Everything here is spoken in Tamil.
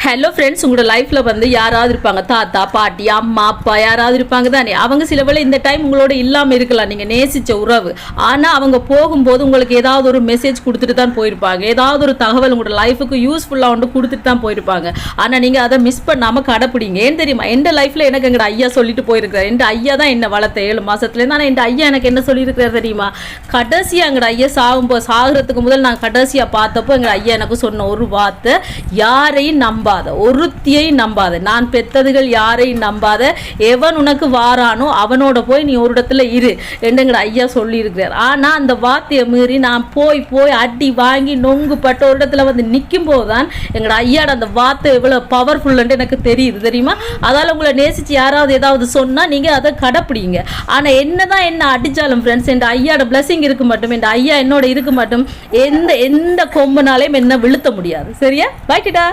ஹலோ ஃப்ரெண்ட்ஸ், உங்களோட லைஃப்பில் வந்து யாராவது இருப்பாங்க, தாத்தா பாட்டி அம்மா அப்பா யாராவது இருப்பாங்க தானே. அவங்க சில வேளை இந்த டைம் உங்களோட இல்லாமல் இருக்கலாம், நீங்கள் நேசித்த உறவு. ஆனால் அவங்க போகும்போது உங்களுக்கு ஏதாவது ஒரு மெசேஜ் கொடுத்துட்டு தான் போயிருப்பாங்க, ஏதாவது ஒரு தகவல் உங்களோட லைஃபுக்கு யூஸ்ஃபுல்லாக வந்து கொடுத்துட்டு தான் போயிருப்பாங்க. ஆனால் நீங்கள் அதை மிஸ் பண்ணாமல் கடைப்பிடிங்க. ஏன் தெரியுமா, எந்த லைஃப்பில் எனக்கு எங்களோட ஐயா சொல்லிட்டு போயிருக்கிறார். என் ஐயா தான் என்ன வளர்த்த 7 மாதத்துலேருந்து. ஆனால் என் ஐயா எனக்கு என்ன சொல்லியிருக்கிறார் தெரியுமா, கடைசியாக எங்களோட ஐயா சாகுறதுக்கு முதல் நான் கடைசியாக பார்த்தப்போ எங்கள் ஐயா எனக்கு சொன்ன ஒரு வார்த்தை, யாரையும் நம்பாத, ஒருத்தியை நம்பாத, நான் பெத்ததுகள் யாரையும் நம்பாத, எவன் உனக்கு வாரானோ அவனோட போய் நீ ஒரு இடத்துல இரு என்கிற ஐயா சொல்லி இருக்கிறார். ஆனா அந்த வார்த்தையை மீறி நான் போய் அடி வாங்கி நொங்கு பட்ட ஒரு இடத்துல வந்து நிற்கும் போதுதான் எங்களோட ஐயாட அந்த வார்த்தை எவ்வளவு பவர்ஃபுல்லுன்னு எனக்கு தெரியுது தெரியுமா. அதால உங்களை நேசிச்சு யாராவது ஏதாவது சொன்னா நீங்க அதை கடைப்பிடிங்க. ஆனா என்னதான் என்ன அடிச்சாலும் ஃப்ரெண்ட்ஸ், என் ஐயாட பிளஸிங் இருக்கு மட்டும், என் ஐயா என்னோட இருக்கு மட்டும், எந்த கொம்பனாலையும் என்ன விழுத்த முடியாது. சரியா, பாய்டா.